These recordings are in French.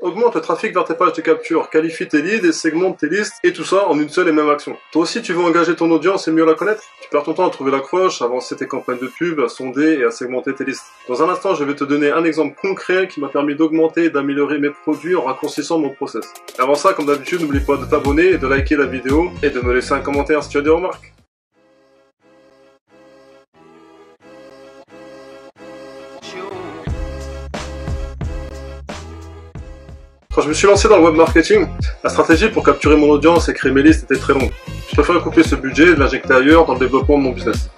Augmente le trafic vers tes pages de capture, qualifie tes leads et segmente tes listes, et tout ça en une seule et même action. Toi aussi tu veux engager ton audience et mieux la connaître? Tu perds ton temps à trouver l'accroche, à avancer tes campagnes de pub, à sonder et à segmenter tes listes. Dans un instant, je vais te donner un exemple concret qui m'a permis d'augmenter et d'améliorer mes produits en raccourcissant mon process. Et avant ça, comme d'habitude, n'oublie pas de t'abonner et de liker la vidéo et de me laisser un commentaire si tu as des remarques. Quand je me suis lancé dans le web marketing, la stratégie pour capturer mon audience et créer mes listes était très longue. Je préférais couper ce budget et l'injecter ailleurs dans le développement de mon business.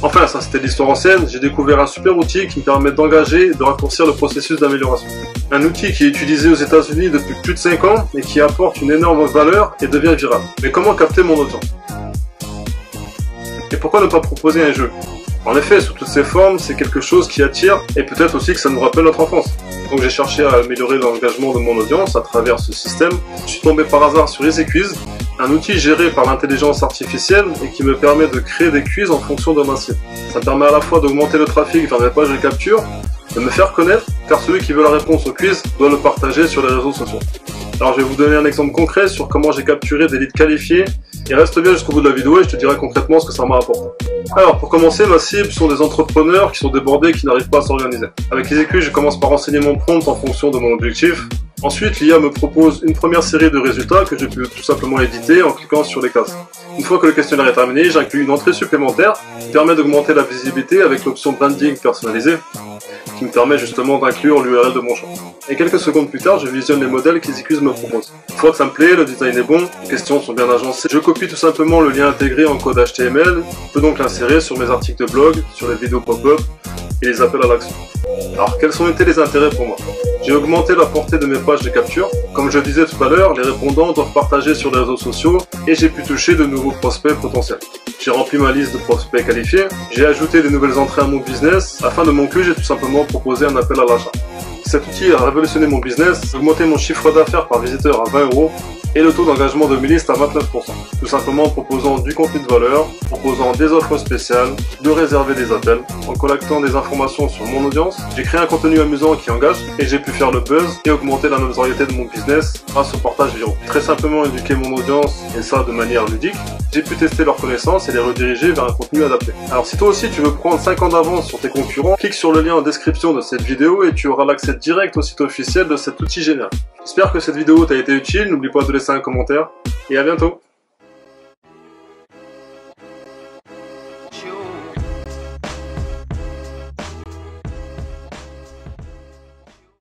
Enfin, ça c'était l'histoire ancienne, j'ai découvert un super outil qui me permet d'engager et de raccourcir le processus d'amélioration. Un outil qui est utilisé aux États-Unis depuis plus de 5 ans et qui apporte une énorme valeur et devient viral. Mais comment capter mon audience? Et pourquoi ne pas proposer un jeu? En effet, sous toutes ses formes, c'est quelque chose qui attire et peut-être aussi que ça nous rappelle notre enfance. Donc j'ai cherché à améliorer l'engagement de mon audience à travers ce système. Je suis tombé par hasard sur EasyQuiz, un outil géré par l'intelligence artificielle et qui me permet de créer des quiz en fonction de ma cible. Ça me permet à la fois d'augmenter le trafic vers mes pages de capture, de me faire connaître, car celui qui veut la réponse au quiz doit le partager sur les réseaux sociaux. Alors je vais vous donner un exemple concret sur comment j'ai capturé des leads qualifiés, et reste bien jusqu'au bout de la vidéo et je te dirai concrètement ce que ça m'a apporté. Alors pour commencer, ma cible sont des entrepreneurs qui sont débordés et qui n'arrivent pas à s'organiser. Avec EasyQuiz, je commence par renseigner mon prompt en fonction de mon objectif. Ensuite, l'IA me propose une première série de résultats que je peux tout simplement éditer en cliquant sur les cases. Une fois que le questionnaire est terminé, j'inclus une entrée supplémentaire qui permet d'augmenter la visibilité avec l'option branding personnalisé, qui me permet justement d'inclure l'URL de mon champ. Et quelques secondes plus tard, je visionne les modèles qu'EasyQuiz me propose. Une fois que ça me plaît, le design est bon, les questions sont bien agencées, je copie tout simplement le lien intégré en code HTML, je peux donc l'insérer sur mes articles de blog, sur les vidéos pop-up et les appels à l'action. Alors, quels ont été les intérêts pour moi? J'ai augmenté la portée de mes pages de capture. Comme je le disais tout à l'heure, les répondants doivent partager sur les réseaux sociaux et j'ai pu toucher de nouveaux prospects potentiels. J'ai rempli ma liste de prospects qualifiés, j'ai ajouté des nouvelles entrées à mon business. Afin de m'onclure, j'ai tout simplement proposé un appel à l'achat. Cet outil a révolutionné mon business, augmenté mon chiffre d'affaires par visiteur à 20 € et le taux d'engagement de mes listes à 29%. Tout simplement en proposant du contenu de valeur, proposant des offres spéciales, de réserver des appels, en collectant des informations sur mon audience. J'ai créé un contenu amusant qui engage et j'ai pu faire le buzz et augmenter la notoriété de mon business grâce au partage viraux. Très simplement éduquer mon audience et ça de manière ludique. J'ai pu tester leurs connaissances et les rediriger vers un contenu adapté. Alors si toi aussi tu veux prendre 5 ans d'avance sur tes concurrents, clique sur le lien en description de cette vidéo et tu auras l'accès direct au site officiel de cet outil génial. J'espère que cette vidéo t'a été utile, n'oublie pas de laisser un commentaire et à bientôt.